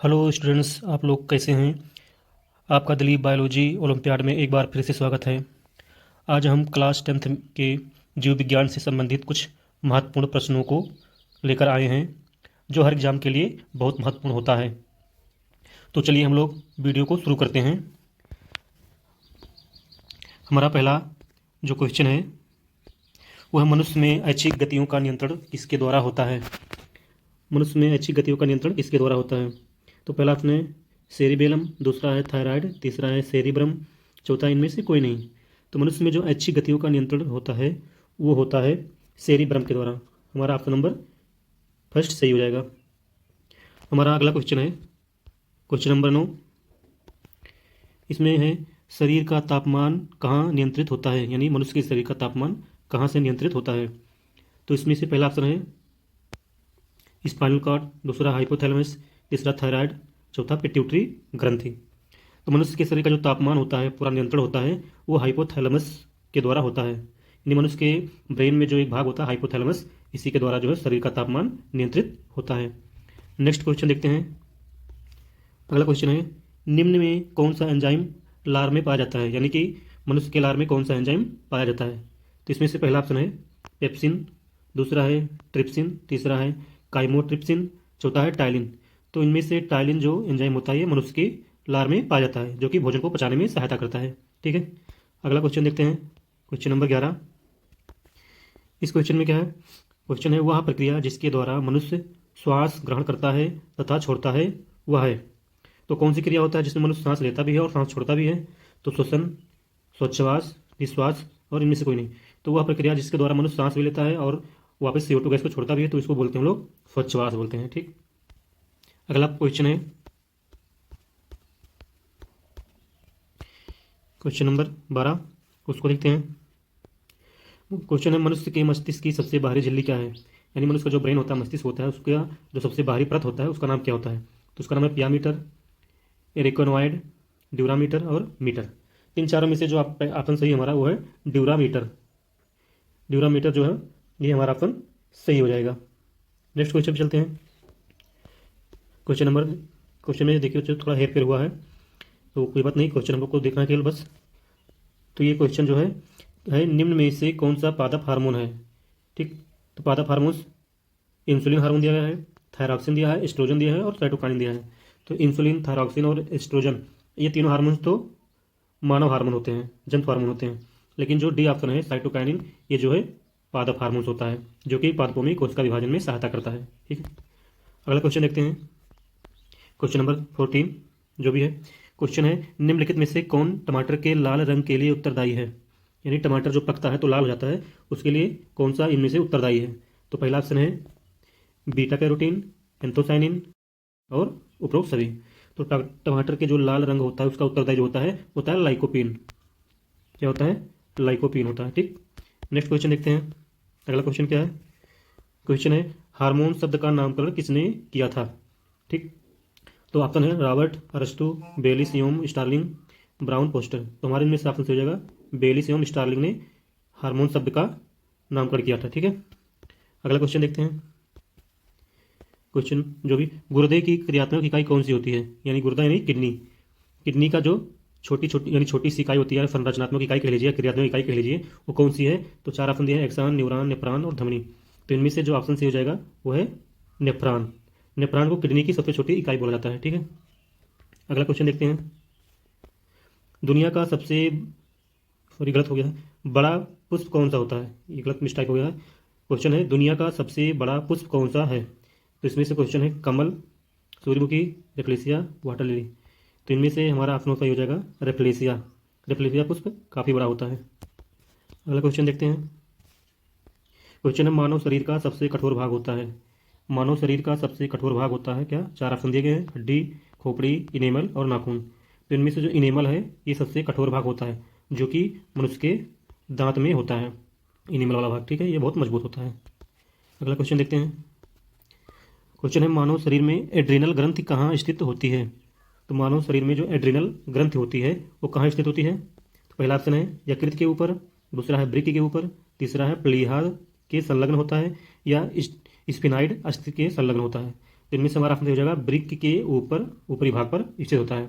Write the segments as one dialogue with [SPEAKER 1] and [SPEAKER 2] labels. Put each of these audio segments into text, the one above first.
[SPEAKER 1] Hello students, आप लोग कैसे हैं। आपका दिलीप बायोलॉजी ओलंपियाड में एक बार फिर से स्वागत है। आज हम क्लास 10th के जीव विज्ञान से संबंधित कुछ महत्वपूर्ण प्रश्नों को लेकर आए हैं जो हर एग्जाम के लिए बहुत महत्वपूर्ण होता है। तो चलिए हम लोग वीडियो को शुरू करते हैं। हमारा पहला जो क्वेश्चन है वह मनुष्य में ऐच्छिक गतियों का नियंत्रण किसके द्वारा होता है। मनुष्य में ऐच्छिक गतियों का नियंत्रण किसके द्वारा होता है। तो पहला ऑप्शन है सेरिबेलम, दूसरा है थायराइड, तीसरा है सेरिब्रम, चौथा इनमें से कोई नहीं। तो मनुष्य में जो ऐच्छिक गतियों का नियंत्रण होता है वो होता है सेरिब्रम के द्वारा। हमारा ऑप्शन नंबर फर्स्ट सही हो जाएगा। हमारा अगला क्वेश्चन है क्वेश्चन नंबर 9। इसमें है शरीर का तापमान कहाँ नियंत्रित होता है, यानी मनुष्य के शरीर का तापमान कहाँ से नियंत्रित होता है। तो इसमें से पहला ऑप्शन है स्पाइनल कॉर्ड, दूसरा हाइपोथैलेमस, तीसरा थायराइड, चौथा पिट्यूटरी ग्रंथि। तो मनुष्य के शरीर का जो तापमान होता है, पूरा नियंत्रण होता है, वो हाइपोथैलेमस के द्वारा होता है। यानी मनुष्य के ब्रेन में जो एक भाग होता है हाइपोथैलेमस, इसी के द्वारा जो है शरीर का तापमान नियंत्रित होता है। नेक्स्ट क्वेश्चन देखते हैं। अगला क्वेश्चन है निम्न में कौन सा एंजाइम लार में पाया जाता है, यानी कि मनुष्य के लार में कौन सा एंजाइम पाया जाता है। तो इसमें से पहला ऑप्शन है पेप्सिन, दूसरा है ट्रिप्सिन, तीसरा है काइमोट्रिप्सिन, चौथा है टाइलिन। तो इनमें से टाइलिन जो एंजाइम होता है ये मनुष्य के लार में पाया जाता है, जो कि भोजन को पचाने में सहायता करता है। ठीक है, अगला क्वेश्चन देखते हैं क्वेश्चन नंबर 11। इस क्वेश्चन में क्या है, क्वेश्चन है वह प्रक्रिया जिसके द्वारा मनुष्य श्वास ग्रहण करता है तथा छोड़ता है वह है। तो कौन सी क्रिया होता है जिसमें मनुष्य सांस लेता भी है और सांस छोड़ता भी है। तो श्वसन, श्वास, निश्वास और इनमें से कोई नहीं। तो वह प्रक्रिया जिसके द्वारा मनुष्य सांस भी लेता है और वापस CO2 गैस को छोड़ता भी है, तो इसको बोलते हैं हम लोग श्वास बोलते हैं। ठीक, अगला क्वेश्चन है क्वेश्चन नंबर 12, उसको देखते हैं। क्वेश्चन है मनुष्य के मस्तिष्क की सबसे बाहरी झिल्ली क्या है, यानी मनुष्य का जो ब्रेन होता है, मस्तिष्क होता है, उसका जो सबसे बाहरी परत होता है उसका नाम क्या होता है। तो उसका नाम है पियामीटर, एरिकोनॉइड, ड्यूरामीटर और मीटर। इन चारों में से जो ऑप्शन सही हमारा वो है ड्यूरामीटर। ड्यूरामीटर जो है ये हमारा ऑप्शन सही हो जाएगा। नेक्स्ट क्वेश्चन पे चलते हैं। क्वेश्चन में देखिए थोड़ा हेर फेर हुआ है, तो कोई बात नहीं, क्वेश्चन हम लोग को देखना है केवल बस। तो ये क्वेश्चन जो है निम्न में से कौन सा पादप हार्मोन है। ठीक, तो पादप हार्मोन इंसुलिन हार्मोन दिया गया है, थायरॉक्सिन दिया है, एस्ट्रोजन दिया है और साइटोकाइनिन दिया है। तो इंसुलिन, थायरॉक्सिन और एस्ट्रोजन ये तीनों हार्मोन्स तो मानव हार्मोन होते हैं, जंतु हार्मोन होते हैं। लेकिन जो डी ऑप्शन है साइटोकाइनिन, ये जो है पादप हार्मोन्स होता है, जो कि पादपों में कोशिका विभाजन में सहायता करता है। ठीक है, अगला क्वेश्चन देखते हैं क्वेश्चन नंबर 14 जो भी है। क्वेश्चन है निम्नलिखित में से कौन टमाटर के लाल रंग के लिए उत्तरदायी है, यानी टमाटर जो पकता है तो लाल हो जाता है, उसके लिए कौन सा इनमें से उत्तरदायी है। तो पहला ऑप्शन है बीटा कैरोटीन, एंथोसाइनिन और उपरोक्त सभी। तो टमाटर के जो लाल रंग होता है उसका उत्तरदायी जो होता है लाइकोपीन। क्या होता है, लाइकोपीन होता है। ठीक, नेक्स्ट क्वेश्चन देखते हैं। अगला क्वेश्चन क्या है, क्वेश्चन है हार्मोन शब्द का नामकरण किसने किया था। ठीक, तो ऑप्शन है रॉबर्ट अरस्तु, बेलिस एवं स्टार्लिंग, ब्राउन पोस्टर। तो हमारे इनमें से ऑप्शन सही हो जाएगा बेलिस एवं स्टार्लिंग ने हार्मोन शब्द का नामकरण किया था। ठीक है, अगला क्वेश्चन देखते हैं। क्वेश्चन जो भी गुर्दे की क्रियात्मक इकाई कौन सी होती है, यानी गुर्दा यानी किडनी। किडनी का जो छोटी छोटी यानी छोटी सी इकाई होती है, संरचनात्मक इकाई कह लीजिए, क्रियात्मक इकाई कह लीजिए, वो कौन सी है। तो चार ऑप्शन दिए हैं एक्सान, न्यूरॉन, नेफ्रॉन और धमनी। तो इनमें से जो ऑप्शन सही हो जाएगा वो है नेफ्रॉन। नेफ्रॉन को किडनी की सबसे छोटी इकाई बोला जाता है। ठीक है, अगला क्वेश्चन देखते हैं। दुनिया का सबसे, सॉरी गलत हो गया है, बड़ा पुष्प कौन सा होता है, ये गलत मिस्टेक हो गया है। क्वेश्चन है दुनिया का सबसे बड़ा पुष्प कौन सा है। तो इसमें से क्वेश्चन है कमल, सूर्यमुखी, रेफलेसिया, वाटर लिली। तो इनमें से हमारा ऑप्शन सही हो जाएगा रेफलेसिया। रेफलेसिया पुष्प काफ़ी बड़ा होता है। अगला क्वेश्चन देखते हैं। क्वेश्चन है मानव शरीर का सबसे कठोर भाग होता है। मानव शरीर का सबसे कठोर भाग होता है क्या। चार ऑप्शन दिए गए हैं हड्डी, खोपड़ी, इनेमल और नाखून। तो इनमें से जो इनेमल है ये सबसे कठोर भाग होता है, जो कि मनुष्य के दांत में होता है, इनेमल वाला भाग। ठीक है, ये बहुत मजबूत होता है। अगला क्वेश्चन देखते हैं। क्वेश्चन है मानव शरीर में एड्रिनल ग्रंथि कहाँ स्थित होती है। तो मानव शरीर में जो एड्रिनल ग्रंथि होती है वो कहाँ स्थित होती है। तो पहला ऑप्शन है यकृत के ऊपर, दूसरा है वृक्क के ऊपर, तीसरा है प्लीहा के संलग्न होता है, या स्फिनाइड अस्थि के संलग्न होता है। तो इनमें से हमारा ऑप्शन हो जाएगा वृक्क के ऊपर ऊपरी भाग पर स्थित होता है।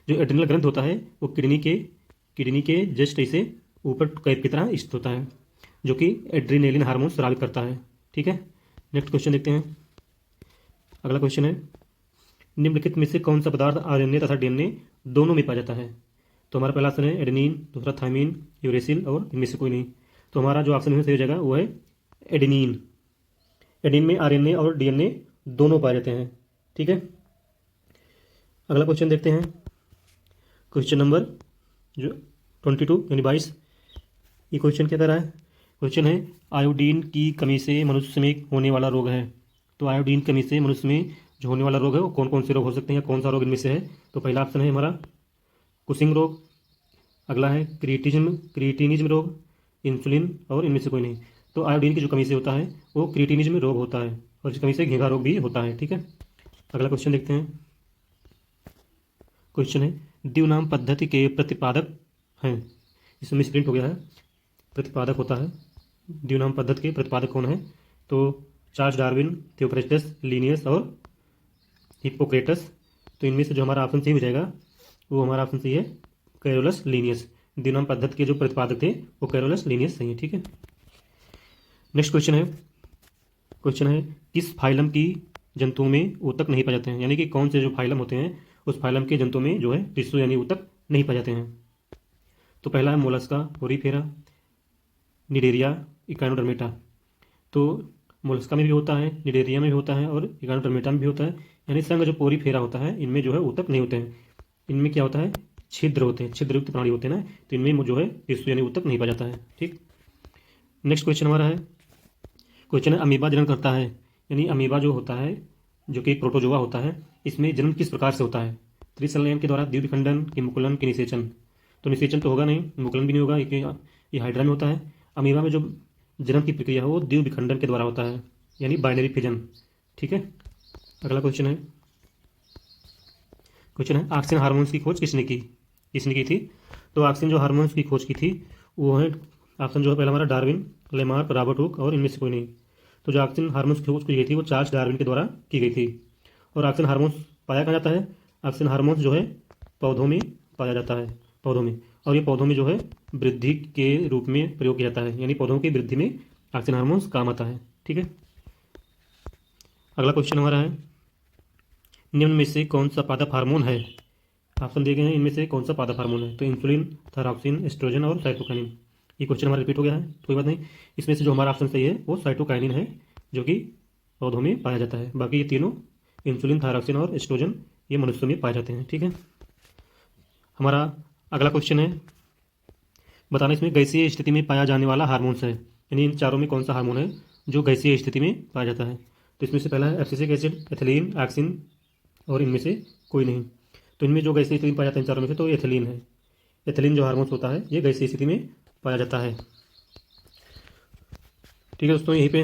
[SPEAKER 1] जो एड्रिनल ग्रंथ होता है वो किडनी के जस्ट ऐसे ऊपर कैप की तरह स्थित होता है, जो कि एड्रीनेलिन हार्मोन स्रावित करता है। ठीक है, नेक्स्ट क्वेश्चन देखते हैं। अगला क्वेश्चन है, निम्नलिखित में से कौन सा पदार्थ आरएनए तथा डीएनए दोनों में पाया जाता है? तो हमारा पहला ऑप्शन है एडेनिन, दूसरा थायमिन, यूरेसिल और इनमें से कोई नहीं। तो हमारा जो ऑप्शन है सही हो जाएगा वो है एडेनिन। एडेनिन में आरएनए और डीएनए दोनों पाए जाते हैं। ठीक है, अगला क्वेश्चन देखते हैं। क्वेश्चन नंबर जो 22 यानी 22, ये क्वेश्चन क्या कह रहा है? क्वेश्चन है आयोडीन की कमी से मनुष्य में होने वाला रोग है। तो आयोडीन की कमी से मनुष्य में जो होने वाला रोग है वो कौन कौन से रोग हो सकते हैं या कौन सा रोग इनमें से है? तो पहला ऑप्शन है हमारा कुशिंग रोग, अगला है क्रिएटिनिज्म रोग, इंसुलिन और इनमें से कोई नहीं। तो आयोडीन की जो कमी से होता है वो क्रिएटिनिज्म रोग होता है और इस कमी से घेंघा रोग भी होता है। ठीक है, अगला क्वेश्चन देखते हैं। क्वेश्चन है द्विनाम पद्धति के प्रतिपादक हैं। इसमें मिसप्रिंट हो गया है, प्रतिपादक होता है। द्विनाम पद्धति के प्रतिपादक कौन है? तो चार्ल्स डार्विन, थियोक्रेटस, लिनियस और हिप्पोक्रेटस। तो इनमें से जो हमारा ऑप्शन सही हो जाएगा वो हमारा ऑप्शन सही है कैरोलस लीनियस। द्विनाम पद्धति के जो प्रतिपादक थे वो कैरोलस लीनियस सही है। ठीक है, नेक्स्ट क्वेश्चन है किस फाइलम की जंतुओं में ऊतक नहीं पाए जाते हैं? यानी कि कौन से जो फाइलम होते हैं उस फाइलम के जंतुओं में जो है टिश्यू यानी ऊतक नहीं पाए जाते हैं। तो पहला है मोलस्का, ओरीफेरा, निडेरिया, इकानोडर्मेटा। तो मोलस्का में भी होता है, निडेरिया में भी होता है और इकानोडर्मेटा में भी होता है। यानी संघ जो पोरीफेरा होता है इनमें जो है ऊतक नहीं होते हैं। इनमें क्या होता है, छिद्र होते हैं, छिद्रयुक्त प्राणी होते हैं ना, तो इनमें जो है टिश्यू यानी ऊतक नहीं पाया जाता है। ठीक, नेक्स्ट क्वेश्चन हमारा है, क्वेश्चन है अमीबा जन्म करता है। यानी अमीबा जो होता है जो कि एक प्रोटोजोआ होता है, इसमें जन्म किस प्रकार से होता है? त्रिसंलयन के द्वारा, द्विविखंडन, कि मुकुलन, कि निषेचन। तो निषेचन तो होगा नहीं, मुकुलन भी नहीं होगा, ये हाइड्रा में होता है। अमीबा में जो जन्म की प्रक्रिया है वो द्विविखंडन के द्वारा होता है, यानी बाइनरी फिजन। ठीक है, अगला क्वेश्चन है ऑक्सीजन हार्मोन्स की खोज किसने की थी? तो ऑक्सीजन जो हार्मोन्स की खोज की थी वो है ऑप्शन जो है पहला हमारा डार्विन, लेमार्क, रॉबर्ट हुक और इनमें से कोई नहीं। तो जो ऑक्सीजन हार्मोन्स की खोज की गई थी वो चार्ल्स डार्विन के द्वारा की गई थी। और ऑक्सीजन हार्मोन्स पाया कहाँ जाता है? ऑक्सीजन हार्मोन्स जो है पौधों में पाया जाता है, पौधों में। और ये पौधों में जो है वृद्धि के रूप में प्रयोग किया जाता है, यानी पौधों की वृद्धि में ऑक्सीजन हार्मोन्स काम आता है। ठीक है, अगला क्वेश्चन हमारा है निम्न में से कौन सा पादप हार्मोन है? ऑप्शन दिए गए हैं, इनमें से कौन सा पादप हार्मोन है? तो इंसुलिन, थायरॉक्सिन, एस्ट्रोजन और साइटोकाइनिन। ये क्वेश्चन हमारा रिपीट हो गया है, कोई बात नहीं। इसमें से जो हमारा ऑप्शन सही है वो साइटोकाइनिन है, जो कि पौधों में पाया जाता है। बाकी ये तीनों इंसुलिन, थायरॉक्सिन और एस्ट्रोजन ये मनुष्यों में पाए जाते हैं। ठीक है, हमारा अगला क्वेश्चन है बताना इसमें गैसीय स्थिति में पाया जाने वाला हार्मोन्स है। यानी इन चारों में कौन सा हार्मोन है जो गैसीय स्थिति में पाया जाता है? तो इसमें से पहला है एब्सिसिक एसिड, एथिलीन, ऑक्सिन और इनमें से कोई नहीं। तो इनमें जो गैसीय स्थिति में पाया जाता है इन चारों में से तो एथिलीन है। एथिलीन जो हार्मोन्स होता है ये गैसीय स्थिति में पाया जाता है। ठीक है दोस्तों, यहीं पे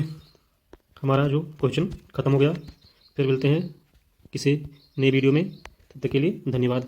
[SPEAKER 1] हमारा जो क्वेश्चन खत्म हो गया। फिर मिलते हैं किसी नई वीडियो में, तब तक के लिए धन्यवाद।